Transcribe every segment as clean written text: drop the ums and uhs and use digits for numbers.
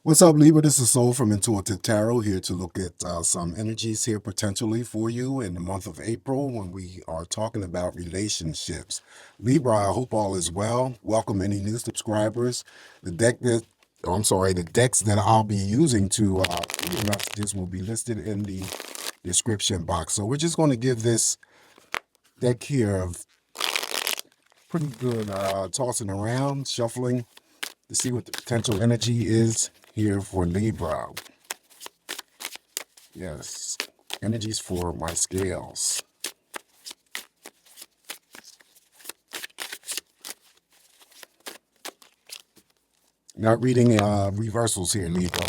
What's up, Libra? This is Soul from Intuitive Tarot here to look at some energies here potentially for you in the month of April when we are talking about relationships. Libra, I hope all is well. Welcome any new subscribers. The decks that I'll be using to read your messages will be listed in the description box. So we're just going to give this deck here a pretty good tossing around, shuffling to see what the potential energy is here for Libra. Yes, energies for my scales. Not reading reversals here, Libra.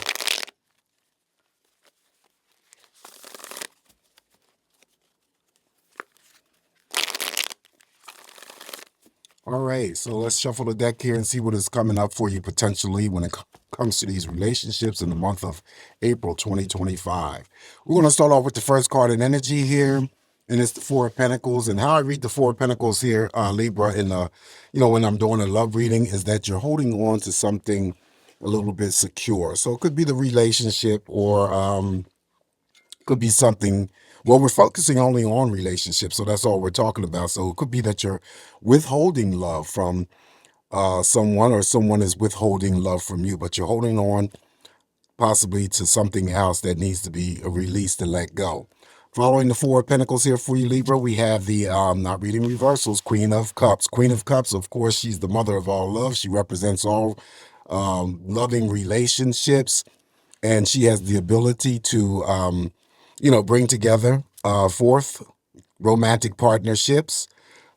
All right, so let's shuffle the deck here and see what is coming up for you potentially when it comes to these relationships in the month of April 2025. We're going to start off with the first card in energy here, and it's the Four of Pentacles. And how I read the Four of Pentacles here, Libra, in when I'm doing a love reading, is that you're holding on to something a little bit secure. So it could be the relationship, or could be something. Well, we're focusing only on relationships, so that's all we're talking about. So it could be that you're withholding love from someone, or someone is withholding love from you, but you're holding on possibly to something else that needs to be released and let go. Following the Four of Pentacles here for you, Libra, we have the, not reading reversals, Queen of Cups. Queen of Cups, of course, she's the mother of all love. She represents all loving relationships, and she has the ability to, bring together forth romantic partnerships.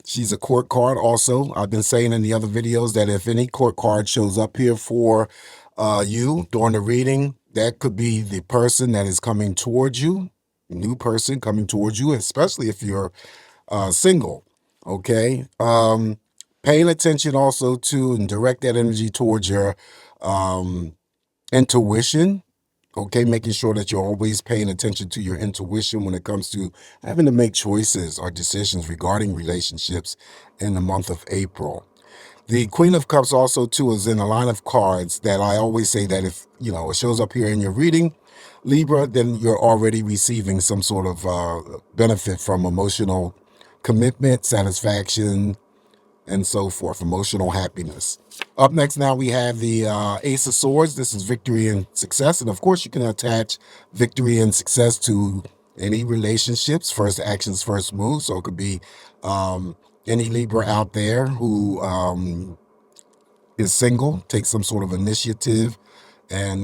She's a court card also. I've been saying in the other videos that if any court card shows up here for you during the reading, that could be the person that is coming towards you, new person coming towards you, especially if you're single, okay? Paying attention also to and direct that energy towards your intuition. Okay, making sure that you're always paying attention to your intuition when it comes to having to make choices or decisions regarding relationships in the month of April. The Queen of Cups also, too, is in a line of cards that I always say that if, it shows up here in your reading, Libra, then you're already receiving some sort of benefit from emotional commitment, satisfaction, and so forth, emotional happiness. Up next now we have the Ace of Swords. This is victory and success. And of course you can attach victory and success to any relationships, first actions, first moves. So it could be any Libra out there who is single, take some sort of initiative and,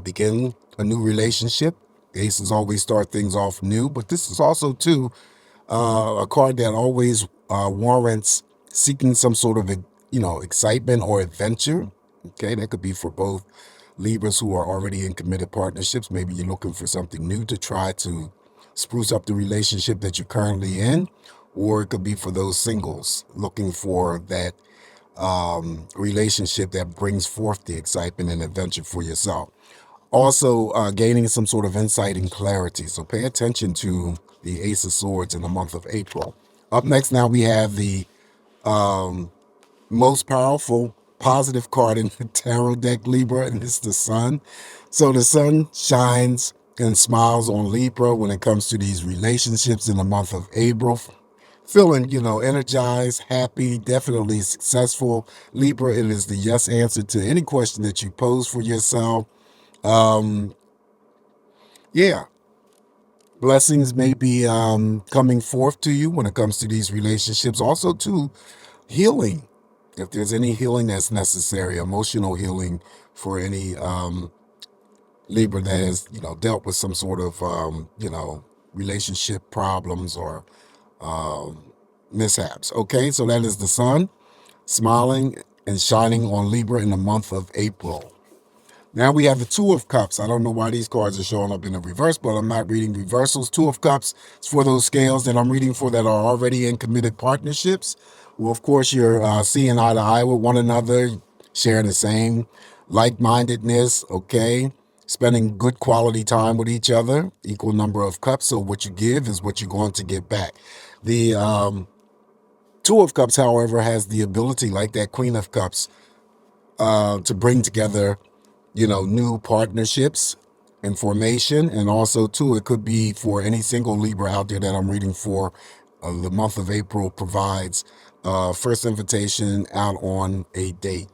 begin a new relationship. Aces always start things off new, but this is also too a card that always warrants seeking some sort of, excitement or adventure. Okay, that could be for both Libras who are already in committed partnerships. Maybe you're looking for something new to try to spruce up the relationship that you're currently in, or it could be for those singles looking for that relationship that brings forth the excitement and adventure for yourself. Also, gaining some sort of insight and clarity. So pay attention to the Ace of Swords in the month of April. Up next now we have the most powerful positive card in the tarot deck, Libra, and it's the Sun. So the Sun shines and smiles on Libra when it comes to these relationships in the month of April. Feeling, energized, happy, definitely successful. Libra, it is the yes answer to any question that you pose for yourself. Yeah, blessings may be coming forth to you when it comes to these relationships. Also, to healing, if there's any healing that's necessary, emotional healing for any Libra that has, dealt with some sort of, relationship problems or mishaps. Okay, so that is the Sun smiling and shining on Libra in the month of April. Now we have the Two of Cups. I don't know why these cards are showing up in the reverse, but I'm not reading reversals. Two of Cups is for those scales that I'm reading for that are already in committed partnerships. Well, of course, you're seeing eye to eye with one another, sharing the same like-mindedness, okay? Spending good quality time with each other, equal number of cups. So what you give is what you're going to get back. The Two of Cups, however, has the ability, like that Queen of Cups, to bring together new partnerships and formation. And also, too, it could be for any single Libra out there that I'm reading for. The month of April provides first invitation out on a date.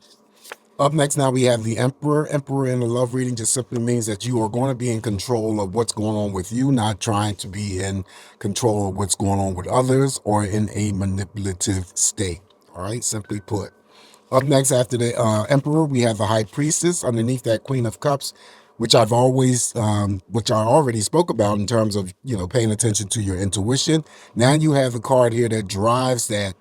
Up next, now we have the Emperor. Emperor in a love reading just simply means that you are going to be in control of what's going on with you, not trying to be in control of what's going on with others or in a manipulative state. All right, simply put. Up next, after the Emperor, we have the High Priestess. Underneath that, Queen of Cups, which which I already spoke about in terms of, paying attention to your intuition. Now you have the card here that drives that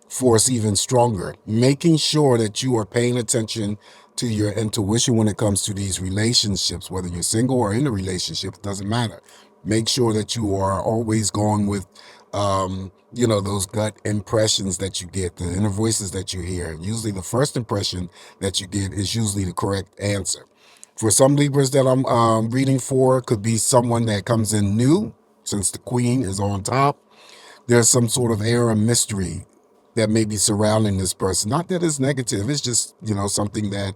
force even stronger, making sure that you are paying attention to your intuition when it comes to these relationships, whether you're single or in a relationship, it doesn't matter. Make sure that you are always going with, those gut impressions that you get, the inner voices that you hear. Usually the first impression that you get is usually the correct answer. For some Libras that I'm reading for, could be someone that comes in new, since the Queen is on top. There's some sort of air of mystery that may be surrounding this person. Not that it's negative. It's just, something that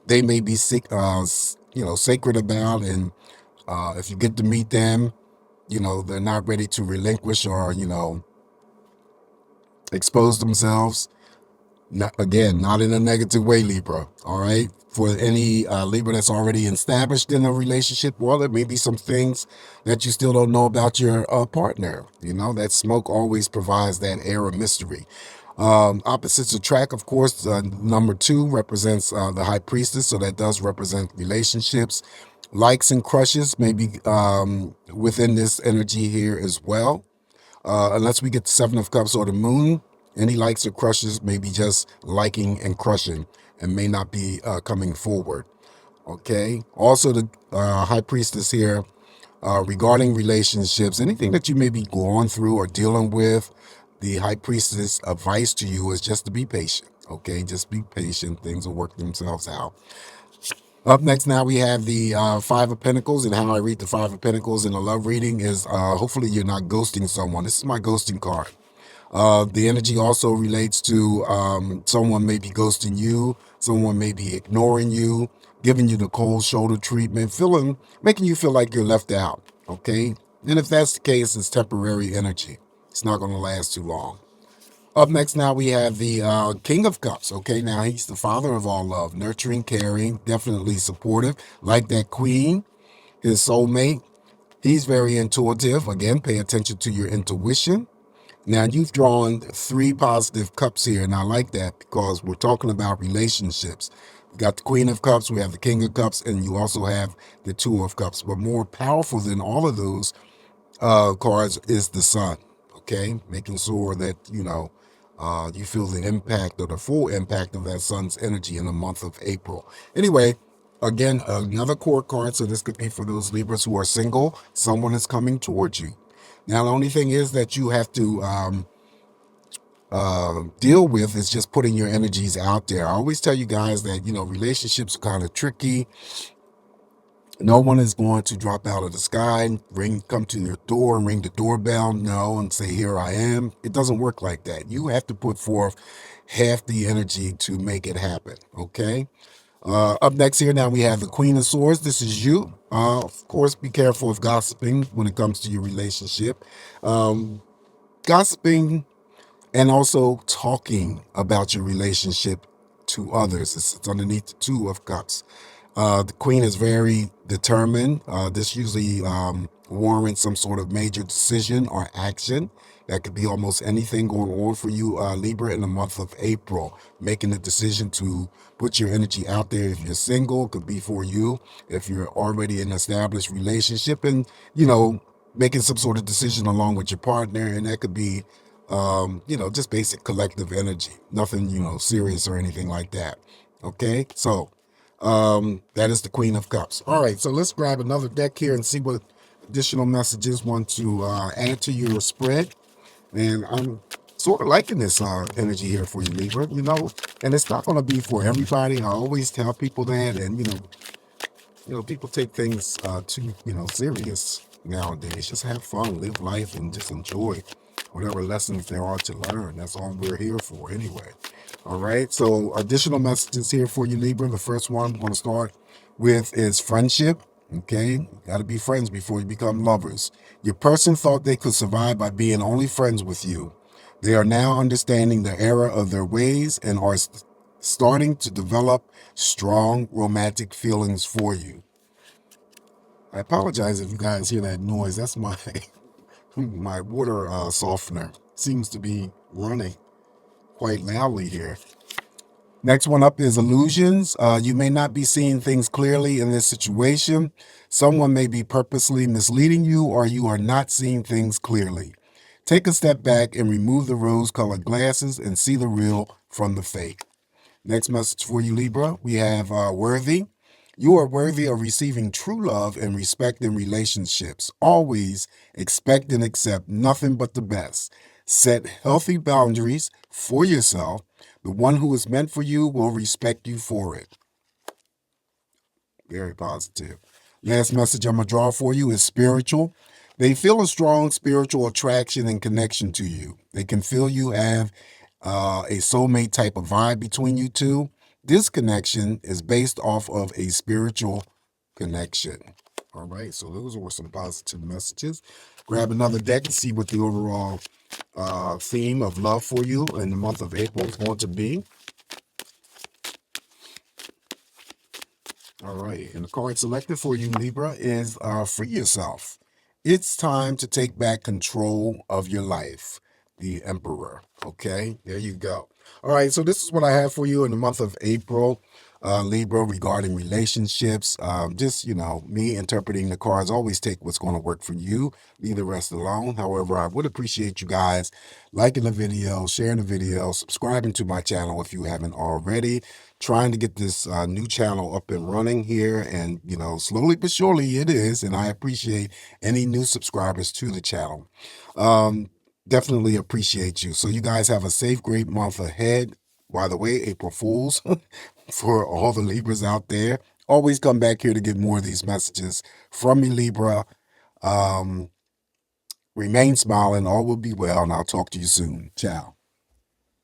they may be sacred about. And if you get to meet them, they're not ready to relinquish or, expose themselves. Not, again, not in a negative way, Libra. All right. For any Libra that's already established in a relationship, well, there may be some things that you still don't know about your partner. That smoke always provides that air of mystery. Opposites attract, of course. Number 2 represents the High Priestess, so that does represent relationships. Likes and crushes may be within this energy here as well. Unless we get the 7 of Cups or the Moon, any likes or crushes may be just liking and crushing and may not be coming forward. Okay. Also, the High Priestess here regarding relationships, anything that you may be going through or dealing with, the High Priestess advice to you is just to be patient. Okay. Just be patient. Things will work themselves out. Up next, now we have the 5 of Pentacles, and how I read the 5 of Pentacles in a love reading is hopefully you're not ghosting someone. This is my ghosting card. The energy also relates to someone may be ghosting you, someone may be ignoring you, giving you the cold shoulder treatment, making you feel like you're left out. Okay, and if that's the case, it's temporary energy. It's not going to last too long. Up next, now we have the King of Cups. Okay, now he's the father of all love, nurturing, caring, definitely supportive, like that Queen, his soulmate. He's very intuitive. Again, pay attention to your intuition. Now, you've drawn 3 positive cups here, and I like that because we're talking about relationships. We got the Queen of Cups, we have the King of Cups, and you also have the 2 of Cups. But more powerful than all of those cards is the Sun. Okay, making sure that you feel the impact or the full impact of that Sun's energy in the month of April. Anyway, again, another court card. So this could be for those Libras who are single. Someone is coming towards you. Now, the only thing is that you have to deal with is just putting your energies out there. I always tell you guys that relationships are kind of tricky. No one is going to drop out of the sky, come to your door and ring the doorbell, no, and say, here I am. It doesn't work like that. You have to put forth half the energy to make it happen, okay? Up next here, now we have the Queen of Swords. This is you. Of course, be careful of gossiping when it comes to your relationship. Gossiping and also talking about your relationship to others. It's underneath the 2 of Cups. The Queen is very determined. This usually warrants some sort of major decision or action. That could be almost anything going on for you, Libra, in the month of April. Making a decision to put your energy out there. If you're single, it could be for you. If you're already in an established relationship and, making some sort of decision along with your partner, and that could be just basic collective energy. Nothing, serious or anything like that. Okay, so that is the Queen of Cups. All right, so let's grab another deck here and see what additional messages want to add to your spread. And I'm sort of liking this energy here for you, Libra, and it's not going to be for everybody. I always tell people that, and, people take things too, serious nowadays. Just have fun, live life, and just enjoy. whatever lessons there are to learn. That's all we're here for anyway. All right, so additional messages here for you, Libra. The first one I'm going to start with is friendship. Okay, got to be friends before you become lovers. Your person thought they could survive by being only friends with you. They are now understanding the error of their ways and are starting to develop strong romantic feelings for you. I apologize if you guys hear that noise. That's my my water softener. Seems to be running quite loudly here. Next one up is illusions. You may not be seeing things clearly in this situation. Someone may be purposely misleading you, or you are not seeing things clearly. Take a step back and remove the rose-colored glasses and see the real from the fake. Next message for you, Libra. We have worthy. You are worthy of receiving true love and respect in relationships. Always expect and accept nothing but the best. Set healthy boundaries for yourself. The one who is meant for you will respect you for it. Very positive. Last message I'm going to draw for you is spiritual. They feel a strong spiritual attraction and connection to you. They can feel you have a soulmate type of vibe between you two. This connection is based off of a spiritual connection. All right, so those were some positive messages. Grab another deck and see what the overall theme of love for you in the month of April is going to be. All right, and the card selected for you, Libra, is free yourself. It's time to take back control of your life. The Emperor. Okay, there you go. All right, so this is what I have for you in the month of April, Libra, regarding relationships. Just, me interpreting the cards. Always take what's going to work for you. Leave the rest alone. However, I would appreciate you guys liking the video, sharing the video, subscribing to my channel if you haven't already. Trying to get this new channel up and running here, and slowly but surely it is, and I appreciate any new subscribers to the channel. Definitely appreciate you. So you guys have a safe, great month ahead. By the way, April Fools for all the Libras out there. Always come back here to get more of these messages from me, Libra. Remain smiling, all will be well, and I'll talk to you soon. Ciao.